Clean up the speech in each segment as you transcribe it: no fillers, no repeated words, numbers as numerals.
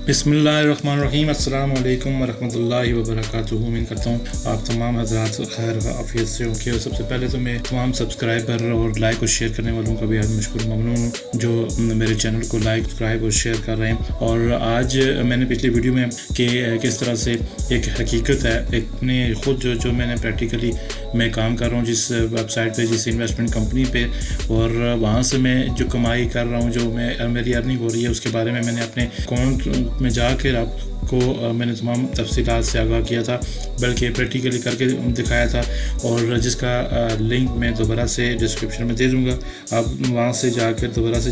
بسم اللہ الرحمن الرحیم۔ السلام علیکم ورحمۃ اللہ وبرکاتہ۔ امید کرتا ہوں آپ تمام حضرات خیر و عافیت سے ہوں گے۔ اور سب سے پہلے تو میں تمام سبسکرائبر اور لائک اور شیئر کرنے والوں کا بھی مشکور ممنون ہوں جو میرے چینل کو لائک سبسکرائب اور شیئر کر رہے ہیں۔ اور آج میں نے پچھلی ویڈیو میں کہ کس طرح سے ایک حقیقت ہے اپنے خود جو میں نے پریکٹیکلی میں کام کر رہا ہوں جس ویب سائٹ پہ، جس انویسٹمنٹ کمپنی پہ، اور وہاں سے میں جو کمائی کر رہا ہوں، جو میری ارننگ ہو رہی ہے، اس کے بارے میں نے اپنے اکاؤنٹ میں جا کے آپ کو میں نے تمام تفصیلات سے آگاہ کیا تھا، بلکہ پریکٹیکلی کر کے دکھایا تھا، اور جس کا لنک میں دوبارہ سے ڈسکرپشن میں دے دوں گا۔ آپ وہاں سے جا کر دوبارہ سے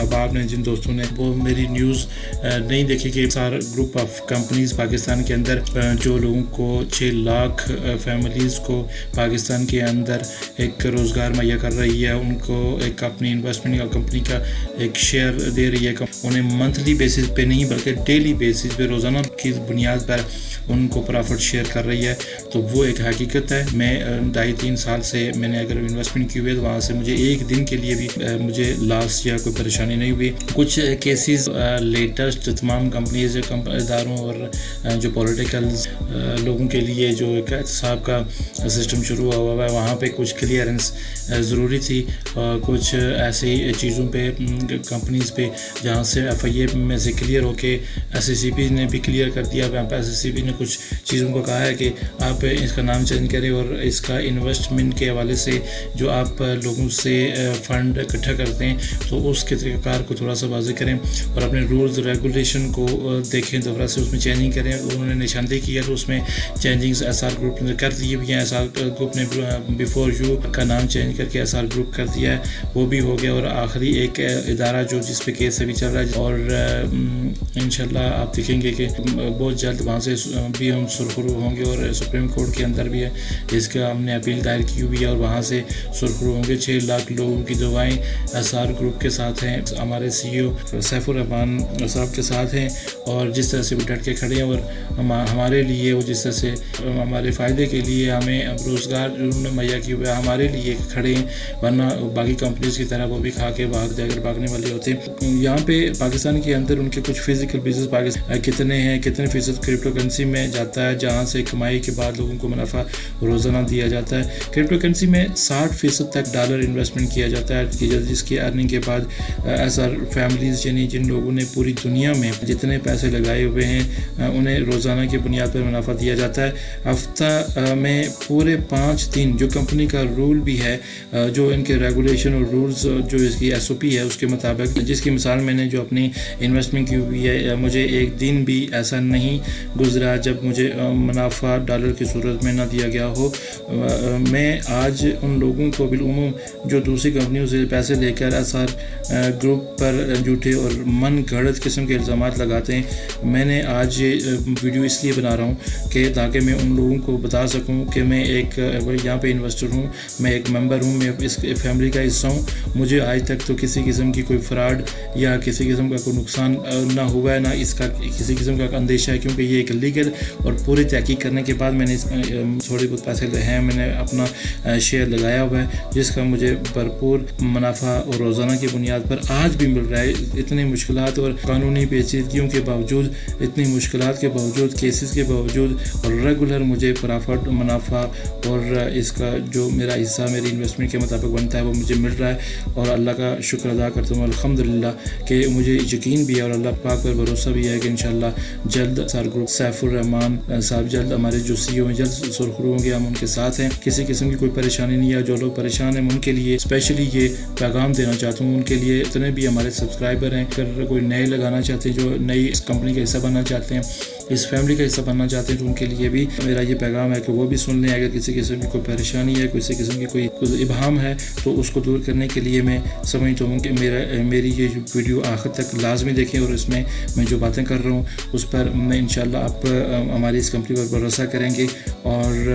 اب آپ نے جن دوستوں نے وہ میری نیوز نہیں دیکھی کہ سارا گروپ آف کمپنیز پاکستان کے اندر جو لوگوں کو 6 لاکھ فیملیز کو پاکستان کے اندر ایک روزگار مہیا کر رہی ہے، ان کو ایک اپنی انویسٹمنٹ کمپنی کا ایک شیئر دے رہی ہے، انہیں منتھلی بیسس پہ نہیں بلکہ ڈیلی بیسس پہ روزانہ کی بنیاد پر ان کو پرافٹ شیئر کر رہی ہے، تو وہ ایک حقیقت ہے۔ میں 2.5-3 سال سے میں نے اگر انویسٹمنٹ کی ہوئی ہے تو وہاں سے مجھے ایک دن کے لیے بھی مجھے لاس یا کوئی پریشانی نہیں ہوئی۔ کچھ کیسز لیٹسٹ تمام کمپنیز اداروں اور جو پولیٹیکل لوگوں کے لیے جو ایک احتساب کا سسٹم شروع ہوا ہے، وہاں پہ کچھ کلیئرنس ضروری تھی، کچھ ایسی چیزوں پہ کمپنیز پہ جہاں سے FIA میں سے کلیئر ہو کے SCCB نے بھی کلیئر کر دیا۔ وہاں پہ SCCB نے کچھ چیزوں کو کہا ہے کہ آپ اس کا نام چینج کریں، اور اس کا انویسٹمنٹ کے حوالے سے جو آپ لوگوں سے فنڈ اکٹھا کرتے ہیں تو اس کے طریقہ کار کو تھوڑا سا واضح کریں، اور اپنے رولز ریگولیشن کو دیکھیں، دوبارہ سے اس میں چینجنگ کریں۔ انہوں نے نشاندہی کی ہے تو اس میں چینجنگز SR گروپ نے کر دی ہوئی ہیں۔ SR گروپ نے بیفور یو کا نام چینج کر کے SR گروپ کر دیا ہے، وہ بھی ہو گیا۔ اور آخری ایک ادارہ جو جس پہ کیس ابھی چل رہا ہے، اور انشاءاللہ آپ دیکھیں گے کہ بہت جلد وہاں سے بھی ہم سرخرو ہوں گے، اور سپریم کورٹ کے اندر بھی ہے اس کا ہم نے اپیل دائر کی ہوئی ہے، اور وہاں سے سرخرو ہوں گے۔ 6 لاکھ لوگوں کی دعائیں SR گروپ کے ساتھ ہیں، ہمارے CEO سیف الرحمان صاحب کے ساتھ ہیں، اور جس طرح سے وہ ڈٹ کے کھڑے ہیں، اور ہمارے لیے وہ جس طرح سے ہمارے فائدے کے لیے ہمیں روزگار انہوں نے مہیا کیے ہوئے ہمارے لیے کھڑے ہیں، ورنہ باقی کمپنیز کی طرح وہ بھی کھا کے بھاگنے والے ہوتے ہیں۔ یہاں پہ پاکستان کے اندر ان کے کچھ فزیکل بزنس کتنے ہیں، کتنے فیصد کرپٹو کرنسی میں جاتا ہے، جہاں سے کمائی کے بعد لوگوں کو منافع روزانہ دیا جاتا ہے۔ کرپٹو کرنسی میں 60% تک ڈالر انویسٹمنٹ کیا جاتا ہے، جس کی ارننگ کے بعد SR فیملیز یعنی جن لوگوں نے پوری دنیا میں جتنے پیسے لگائے ہوئے ہیں انہیں روزانہ کی بنیاد پر منافع دیا جاتا ہے۔ ہفتہ میں پورے 5 دن جو کمپنی کا رول بھی ہے، جو ان کے ریگولیشن اور رولز جو اس کی SOP ہے اس کے مطابق، جس کی مثال میں نے جو اپنی انویسٹمنٹ کی ہوئی ہے، مجھے ایک دن بھی ایسا نہیں گزرا جب مجھے منافع ڈالر کی صورت میں نہ دیا گیا ہو۔ میں آج ان لوگوں کو بالعموم جو دوسری کمپنیوں سے پیسے لے کر SR گروپ پر جھوٹے اور من گھڑت قسم کے الزامات لگاتے ہیں، میں نے آج یہ ویڈیو اس لیے بنا رہا ہوں کہ تاکہ میں ان لوگوں کو بتا سکوں کہ میں ایک یہاں پہ انویسٹر ہوں، میں ایک ممبر ہوں، میں اس فیملی کا حصہ ہوں۔ مجھے آج تک تو کسی قسم کی کوئی فراڈ یا کسی قسم کا کوئی نقصان نہ ہوا ہے، نہ اس کا کسی قسم کا اندیشہ ہے، کیونکہ یہ ایک لیگل اور پوری تحقیق کرنے کے بعد میں نے تھوڑے بہت پیسے ہیں، میں نے اپنا شیئر لگایا ہوا ہے، جس کا مجھے بھرپور منافع اور روزانہ کی بنیاد پر آج بھی مل رہا ہے۔ اتنی مشکلات اور قانونی پیچیدگیوں کے باوجود، اتنی مشکلات کے باوجود، کیسز کے باوجود، اور ریگولر مجھے پرافٹ منافع اور اس کا جو میرا حصہ میری انویسٹمنٹ کے مطابق بنتا ہے وہ مجھے مل رہا ہے، اور اللہ کا شکر ادا کرتا ہوں الحمدللہ کہ مجھے یقین بھی ہے اور اللہ پاک پر بھروسہ بھی ہے کہ انشاءاللہ جلد SR گروپ سیف الرحمان صاحب جلد ہمارے جو CEO ہیں جلد سرخرو ہوں گے، ہم ان کے ساتھ ہیں، کسی قسم کی کوئی پریشانی نہیں ہے۔ جو لوگ پریشان ہیں ان کے لیے اسپیشلی یہ پیغام دینا چاہتا ہوں، ان کے لیے اتنے بھی ہمارے سبسکرائبر ہیں، اگر کوئی نئے لگانا چاہتے ہیں، جو نئی اس کمپنی کا حصہ بننا چاہتے ہیں، اس فیملی کا حصہ بننا چاہتے ہیں، تو ان کے لیے بھی میرا یہ پیغام ہے کہ وہ بھی سن لیں۔ اگر کسی قسم کی کوئی پریشانی ہے، کسی قسم کی کوئی ابہام ہے، تو اس کو دور کرنے کے لیے میں سمجھتا ہوں کہ میری یہ ویڈیو آخر تک لازمی دیکھیں، اور اس میں جو باتیں کر رہا ہوں اس پر میں انشاءاللہ آپ ہماری اس کمپنی پر بھروسہ کریں گے، اور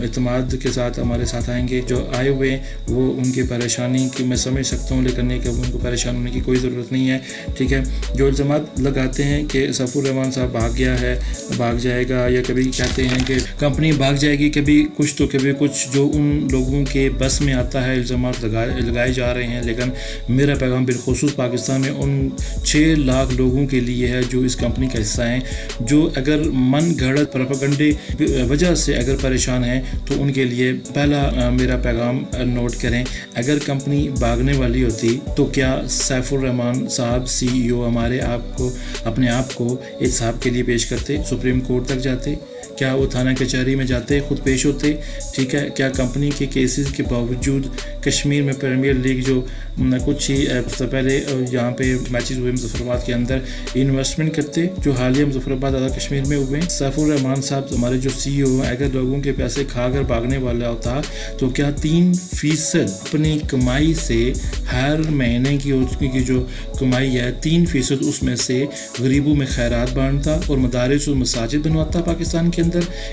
اعتماد کے ساتھ ہمارے ساتھ آئیں گے۔ جو آئے ہوئے ہیں وہ ان کی پریشانی کی میں سمجھ سکتا ہوں، لیکن ان کو پریشان ہونے کی کوئی ضرورت نہیں ہے، ٹھیک ہے۔ جو الزامات لگاتے ہیں کہ سیف الرحمان صاحب بھاگ گیا ہے بھاگ جائے گا، یا کبھی کہتے ہیں کہ کمپنی بھاگ جائے گی، کبھی کچھ تو کبھی کچھ، جو ان لوگوں کے بس میں آتا ہے الزامات لگائے جا رہے ہیں. لیکن میرا پیغام بالخصوص پاکستان میں ان 6 لاکھ لوگوں کے لیے ہے جو اس کمپنی کا حصہ ہیں، جو اگر من گھڑت پروپیگنڈے وجہ سے اگر پریشان ہیں تو ان کے لیے پہلا میرا پیغام نوٹ کریں. اگر کمپنی بھاگنے والی ہوتی تو کیا سیف الرحمان صاحب CEO ہمارے اپنے آپ کو احتساب کے لیے پیش کرتے، سپریم کورٹ تک جاتے؟ کیا وہ تھانہ کچہری میں جاتے، خود پیش ہوتے؟ ٹھیک ہے. کیا کمپنی کے کیسز کے باوجود کشمیر میں پریمیئر لیگ جو کچھ ہی ہفتہ پہلے یہاں پہ میچز ہوئے مظفر آباد کے اندر، انویسٹمنٹ کرتے جو حالیہ مظفر آباد آدھا کشمیر میں ہوئے؟ سیف الرحمان صاحب ہمارے جو CEO ہیں، اگر لوگوں کے پیسے کھا کر بھاگنے والا ہوتا تو کیا 3% اپنی کمائی سے ہر مہینے کی جو کمائی ہے 3% اس میں سے غریبوں میں خیرات بانٹتا اور مدارس و مساجد بنواتا پاکستان کے اندر؟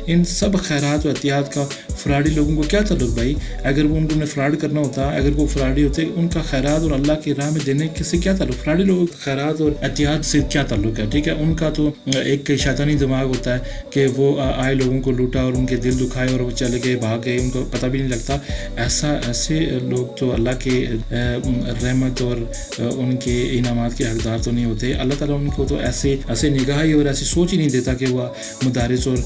ان سب خیرات و عطیات کا فراڈی لوگوں کو کیا تعلق بھائی؟ اگر وہ ان کو فراڈ کرنا ہوتا، اگر وہ فراڈی ہوتے، ان کا خیرات اور اللہ کی راہ میں دینے سے کیا تعلق؟ فراڈی لوگوں کا خیرات اور عطیات سے کیا تعلق ہے؟ ٹھیک ہے. ان کا تو ایک شیطانی دماغ ہوتا ہے کہ وہ آئے لوگوں کو لوٹا اور ان کے دل دکھائے اور وہ چلے گئے، بھاگ گئے، ان کو پتہ بھی نہیں لگتا. ایسے لوگ تو اللہ کے رحمت اور ان کے انعامات کے حقدار تو نہیں ہوتے. اللہ تعالیٰ ان کو تو ایسے نگاہی اور ایسی سوچ ہی نہیں دیتا کہ وہ مدارس اور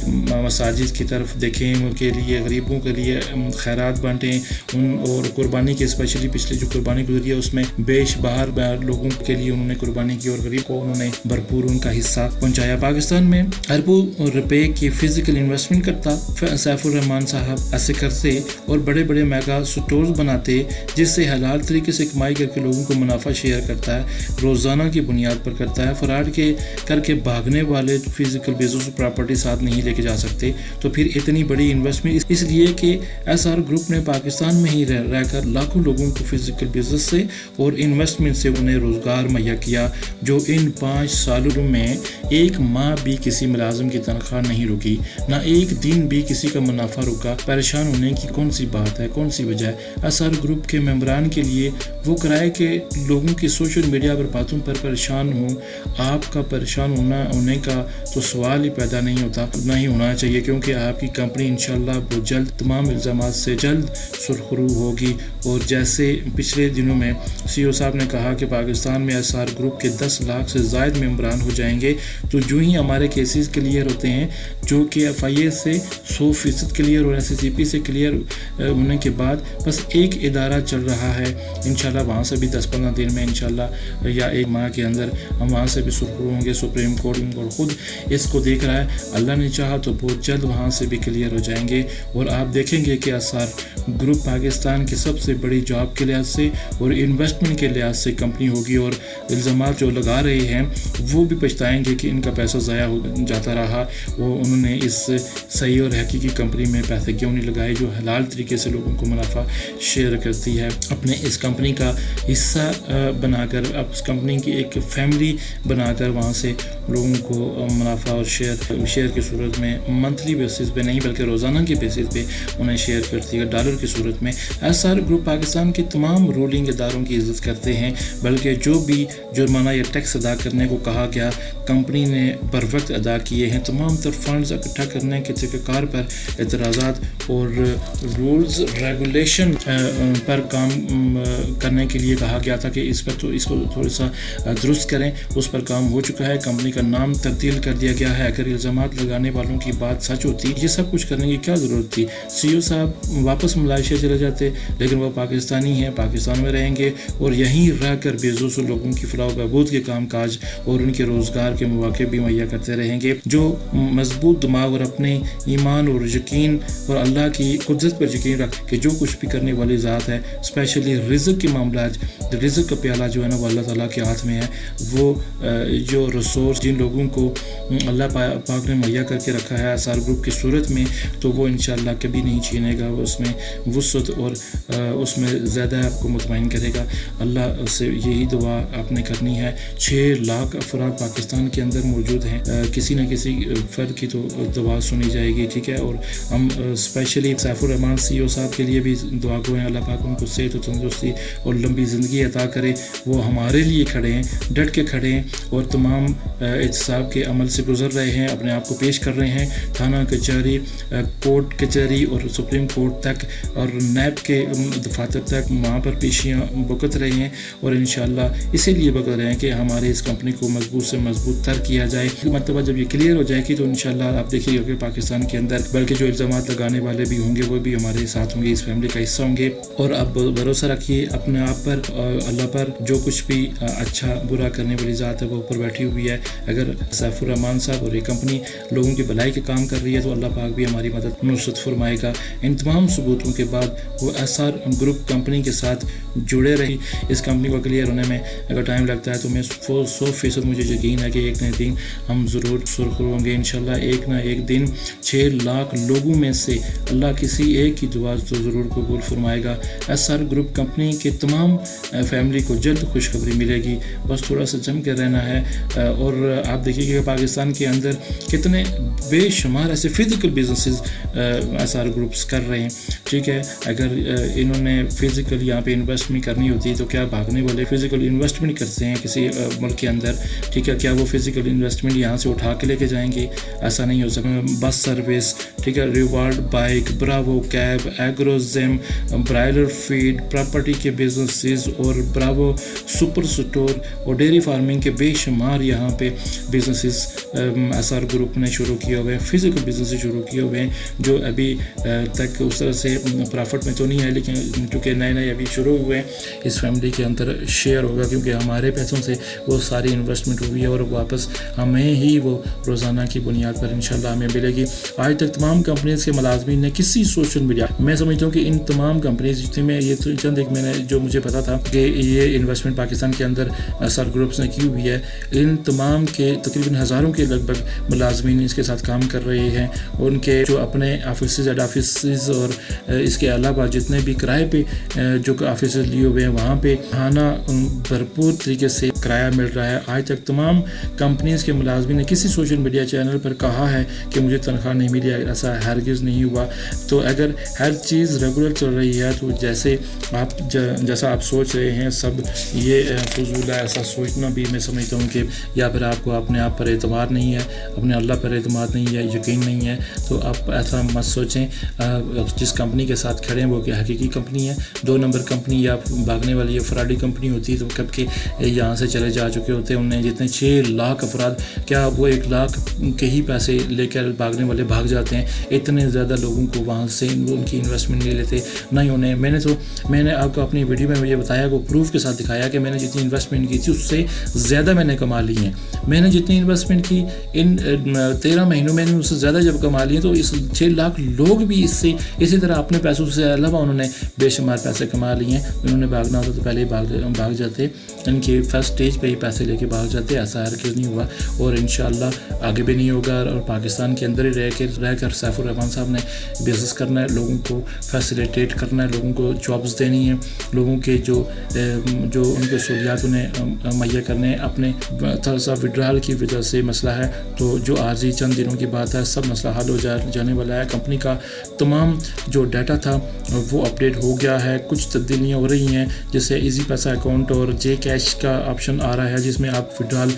مساجد کی طرف دیکھیں، ان کے لیے غریبوں کے لیے خیرات بانٹیں، اور قربانی کے اسپیشلی پچھلے جو قربانی گزری ہے اس میں بیش بہار لوگوں کے لیے انہوں نے قربانی کی اور غریب کو انہوں نے بھرپور ان کا حصہ پہنچایا. پاکستان میں اربوں روپے کی فزیکل انویسٹمنٹ کرتا سیف الرحمان صاحب ایسے کرتے اور بڑے بڑے میگا سٹورز بناتے جس سے حلال طریقے سے کمائی کر کے لوگوں کو منافع شیئر کرتا ہے، روزانہ کی بنیاد پر کرتا ہے. فراڈ کر کے بھاگنے والے فزیکل بزنس پراپرٹی ساتھ نہیں لے کے جا سکتے. تو پھر اتنی بڑی انویسٹمنٹ اس لیے کہ SR گروپ نے پاکستان میں ہی رہ کر لاکھوں لوگوں کو فزیکل بزنس سے اور انویسٹمنٹ سے انہیں روزگار مہیا کیا، جو ان 5 سالوں میں ایک ماہ بھی کسی ملازم کی تنخواہ نہیں رکی، نہ ایک دن بھی کسی کا منافع رکا. پریشان ہونے کی کون سی بات ہے، کون سی وجہ ہے؟ SR گروپ کے ممبران کے لیے وہ کرائے کہ لوگوں کی سوشل میڈیا پر باتوں پر پریشان ہوں. آپ کا پریشان ہونے کا تو سوال ہی پیدا نہیں ہوتا، نہ ہی ہونا چاہیے، کیونکہ آپ کی کمپنی انشاءاللہ بہت جلد تمام الزامات سے جلد سرخرو ہوگی. اور جیسے پچھلے دنوں میں CEO صاحب نے کہا کہ پاکستان میں SR گروپ کے 10 لاکھ سے زائد ممبران ہو جائیں گے، تو جو ہی ہمارے کیسز کلیئر ہوتے ہیں، جو کہ FIA سے 100% کلیئر اور SSCP سے کلیئر ہونے کے بعد بس ایک ادارہ چل رہا ہے، انشاءاللہ وہاں سے بھی 10-15 دن میں انشاءاللہ یا ایک ماہ کے اندر ہم وہاں سے بھی سرخرو ہوں گے. سپریم کورٹ خود اس کو دیکھ رہا ہے، اللہ نے چاہا تو بہت جلد وہاں سے بھی کلیئر ہو جائیں گے. اور آپ دیکھیں گے کہ SR گروپ پاکستان کی سب سے بڑی جاب کے لحاظ سے اور انویسٹمنٹ کے لحاظ سے کمپنی ہوگی، اور الزامات جو لگا رہے ہیں وہ بھی پچھتائیں گے کہ ان کا پیسہ ضائع ہو جاتا رہا، وہ انہوں نے اس صحیح اور حقیقی کمپنی میں پیسے کیوں نہیں لگائے جو حلال طریقے سے لوگوں کو منافع شیئر کرتی ہے. اپنے اس کمپنی کا حصہ بنا کر، اب اس کمپنی کی ایک فیملی بنا کر وہاں سے لوگوں کو منافع اور شیئر کی صورت میں منتھلی بیسس پہ نہیں بلکہ روزانہ کے بیسس پہ انہیں شیئر کرتی ہے ڈالر کی صورت میں. SR گروپ پاکستان کے تمام رولنگ اداروں کی عزت کرتے ہیں، بلکہ جو بھی جرمانہ یا ٹیکس ادا کرنے کو کہا گیا کمپنی نے بر وقت ادا کیے ہیں. تمام تر فنڈز اکٹھا کرنے کے طریقہ کار پر اعتراضات اور رولز ریگولیشن پر کام کرنے کے لیے کہا گیا تھا کہ اس کو تھوڑا سا درست کریں. اس پر کام ہو چکا ہے، کمپنی کا نام تبدیل کر دیا گیا ہے. اگر الزامات لگانے والوں کی بات سچ ہوتی، یہ سب کچھ کرنے کی کیا ضرورت تھی؟ CEO صاحب واپس ملائیشیا چلے جاتے، لیکن وہ پاکستانی ہیں، پاکستان میں رہیں گے اور یہیں رہ کر بےزوس لوگوں کی فلاح و بہبود کے کام کاج اور ان کے روزگار کے مواقع بھی مہیا کرتے رہیں گے. جو مضبوط دماغ اور اپنے ایمان اور یقین اور اللہ کی قدرت پر یقین رکھ کے جو کچھ بھی کرنے والی ذات ہے، اسپیشلی رزق کے معاملات، رزق کا پیالہ جو ہے نا وہ اللہ تعالیٰ کے ہاتھ میں ہے. وہ جو ریسورس جن لوگوں کو اللہ پاک نے مہیا کر کے رکھا ہے SR گروپ کی صورت میں، تو وہ انشاءاللہ کبھی نہیں چھینے گا. وہ اس میں وسعت اور اس میں زیادہ آپ کو مطمئن کرے گا. اللہ سے یہی دعا آپ نے کرنی ہے. 6 لاکھ افراد پاکستان کے اندر موجود ہیں، کسی نہ کسی فرد کی تو دعا سنی جائے گی, ٹھیک ہے. اور ہم اسپیشلی سیف الرحمان CEO صاحب کے لیے بھی دعا گو ہیں, اللہ پاک ان کو صحت و تندرستی اور لمبی زندگی عطا کرے. وہ ہمارے لیے کھڑے ہیں, ڈٹ کے کھڑے ہیں, اور تمام احتساب کے عمل سے گزر رہے ہیں, اپنے آپ کو پیش کر رہے ہیں تھانہ کچہری, کورٹ کچہری اور سپریم کورٹ تک اور نیب کے دفاتر تک وہاں پر پیشیاں بکت رہے ہیں. اور انشاءاللہ اسی لیے بکت رہے ہیں کہ ہمارے اس کمپنی کو مضبوط سے مضبوط تر کیا جائے. مرتبہ جب یہ کلیئر ہو جائے گی تو انشاءاللہ آپ دیکھیے گا کہ پاکستان کے اندر بلکہ جو الزامات لگانے والے بھی ہوں گے وہ بھی ہمارے ساتھ ہوں گے, اس فیملی کا حصہ ہوں گے. اور آپ بھروسہ رکھیے اپنے آپ پر, اللہ پر. جو کچھ بھی اچھا برا کرنے والی ذات ہے وہ اوپر بیٹھی ہوئی ہے. اگر سیف الرحمان صاحب اور یہ کمپنی لوگوں کی بھلائی کے کام کر رہی ہے تو اللہ پاک بھی ہماری مدد نصرت فرمائے گا. ان تمام ثبوتوں کے بعد وہ SR گروپ کمپنی کے ساتھ جڑے رہی. اس کمپنی کو کلیئر ہونے میں اگر ٹائم لگتا ہے تو میں 100% مجھے یقین ہے کہ ایک نہ دن ہم ضرور سرخر ہوں گے انشاءاللہ. ایک نہ ایک دن 6 لاکھ لوگوں میں سے اللہ کسی ایک کی دعا تو ضرور قبول فرمائے گا. SR گروپ کمپنی کے تمام فیملی کو جلد خوشخبری ملے گی, بس تھوڑا سا جم کے رہنا ہے. اور آپ دیکھیے کہ پاکستان کے اندر کتنے بے شمار ایسے فزیکل بزنسز SR گروپس کر رہے ہیں, ٹھیک ہے. اگر انہوں نے فزیکل یہاں پہ انویسٹمنٹ کرنی ہوتی تو کیا بھاگنے والے فزیکل انویسٹمنٹ کرتے ہیں کسی ملک کے اندر, ٹھیک ہے. کیا وہ فزیکل انویسٹمنٹ یہاں سے اٹھا کے لے کے جائیں گے؟ ایسا نہیں ہو سکتا. بس سروس, ٹھیک ہے, ریوارڈ بائک, براوو کیب, ایگروزم, برائلر فیڈ, پراپرٹی کے بزنسز اور براوو سپر سٹور اور ڈیری فارمنگ کے بے شمار یہاں پہ بزنسز SR گروپ نے شروع کیے ہوئے ہیں. فزیکل بزنس شروع کیے ہوئے ہیں جو ابھی تک اس طرح سے پرافٹ میں تو نہیں ہے, لیکن چونکہ نئے ابھی شروع ہوئے ہیں. اس فیملی کے اندر شیئر ہوگا کیونکہ ہمارے پیسوں سے وہ ساری انویسٹمنٹ ہوئی ہے اور واپس ہمیں ہی وہ روزانہ کی بنیاد پر انشاءاللہ ہمیں ملے گی. آج تک تمام کمپنیز کے ملازمین نے کسی سوشل میڈیا, میں سمجھتا ہوں کہ ان تمام کمپنیز جتنے میں یہ چند ایک میں نے جو مجھے پتا تھا کہ یہ انویسٹمنٹ پاکستان کے اندر SR گروپس نے کی ہوئی ہے, ان تمام کے تقریباً ہزاروں کے لگ بھگ ملازمین اس کے ساتھ کام کر رہے ہیں. ان کے جو اپنے آفیسز ہیڈ آفیسز اور اس کے علاوہ جتنے بھی کرائے پہ جو آفیسز لیے ہوئے ہیں وہاں پہ کھانا بھرپور طریقے سے کرایہ مل رہا ہے. آج تک تمام کمپنیز کے ملازمین نے کسی سوشل میڈیا چینل پر کہا ہے کہ مجھے تنخواہ نہیں ملی, ایسا ہرگز نہیں ہوا. تو اگر ہر چیز ریگولر چل رہی ہے تو جیسا آپ سوچ رہے ہیں سب یہ فضول ہے. ایسا سوچنا بھی میں سمجھتا ہوں کہ یا پھر آپ کو اپنے آپ پر اعتماد نہیں ہے, اپنے اللہ پر اعتماد نہیں ہے, یقین نہیں ہے, تو آپ ایسا مت سوچیں. جس کمپنی کے ساتھ کھڑے ہیں وہ کہ حقیقی کمپنی ہے. 2 نمبر کمپنی یا بھاگنے والی یا فراڈی کمپنی ہوتی ہے تو کب کے یہاں سے چلے جا چکے ہوتے ہیں. انہیں جتنے 6 لاکھ افراد, کیا وہ 1 لاکھ کے ہی پیسے لے کر بھاگنے والے بھاگ جاتے ہیں؟ اتنے زیادہ لوگوں کو وہاں سے ان کی انویسٹمنٹ نہیں لیتے نہیں انہیں. میں نے آپ کو اپنی ویڈیو میں یہ بتایا, وہ پروف کے ساتھ دکھایا کہ میں نے جتنی انویسٹمنٹ کی تھی اس سے زیادہ میں نے کما لی ہیں. میں نے جتنی انویسٹمنٹ کی ان 13 مہینوں میں نے اس سے زیادہ جب کما لی ہیں تو اس 6 لاکھ لوگ بھی اس سے اسی طرح اپنے پیسوں سے علاوہ انہوں نے بے شمار پیسے کما لیے ہیں. انہوں نے بھاگنا ہوتا تو پہلے ہی بھاگ جاتے, ان کے فرسٹ اسٹیج پہ ہی پیسے لے کے بھاگ جاتے. ایسا ہرگز نہیں ہوا اور انشاءاللہ آگے بھی نہیں ہوگا. اور پاکستان کے اندر ہی رہ کر سیف الرحمان صاحب نے بزنس کرنا ہے, لوگوں کو فیسیلیٹیٹ کرنا ہے, لوگوں کو جابز دینی ہے, لوگوں کے جو ان کے سہولیات انہیں مہیا کرنے ہیں. اپنے تھوڑا سا وڈرال کی وجہ سے مسئلہ ہے تو جو عارضی چند دنوں کی بات ہے, سب مسئلہ حل ہو جانے والا ہے. کمپنی کا تمام جو ڈیٹا تھا وہ اپڈیٹ ہو گیا ہے. کچھ تبدیلیاں ہو رہی ہیں جیسے ایزی پیسہ اکاؤنٹ اور جے کیش کا آپشن آ رہا ہے جس میں آپ وڈرال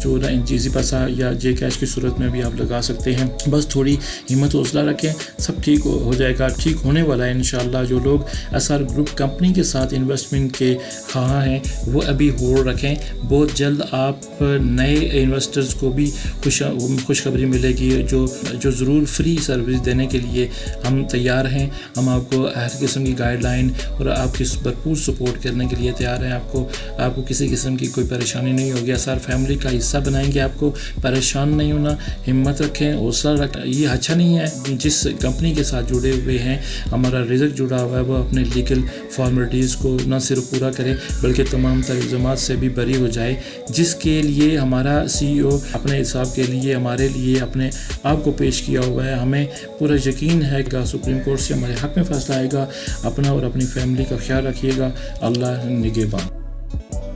جو نا ایزی پیسہ یا جے کیش کی صورت میں بھی آپ لگا سکتے ہیں. بس تھوڑی ہمت حوصلہ رکھیں, سب ٹھیک ہو جائے گا, ٹھیک ہونے والا ہے انشاءاللہ. جو لوگ SR گروپ کمپنی کے ساتھ انویسٹمنٹ کے خواہاں ہیں وہ ابھی ہولڈ رکھیں. بہت جلد آپ نئے انویسٹرز کو بھی خوشخبری ملے گی جو ضرور فری سروس دینے کے لیے ہم تیار ہیں. ہم آپ کو ہر قسم کی گائیڈ لائن اور آپ کی بھرپور سپورٹ کرنے کے لیے تیار ہیں. آپ کو کسی قسم کی کوئی پریشانی نہیں ہوگی. SR فیملی کا حصہ بنائیں گے. آپ کو پریشان نہیں ہونا, ہمت رکھیں, حوصلہ رکھیں. یہ اچھا نہیں ہے جس کمپنی کے ساتھ جڑے ہوئے ہیں, ہمارا رزق جڑا ہوا ہے, وہ اپنے لیگل فارمیلٹیز کو نہ صرف پورا کرے بلکہ تمام الزامات سے بھی بری ہو جائے, جس کے لیے ہمارا CEO اپنے حساب کے لیے ہمارے لیے اپنے آپ کو پیش کیا ہوا ہے. ہمیں پورا یقین ہے کہ سپریم کورٹ سے ہمارے حق میں فیصلہ آئے گا. اپنا اور اپنی فیملی کا خیال رکھیے گا. اللہ نگہبان.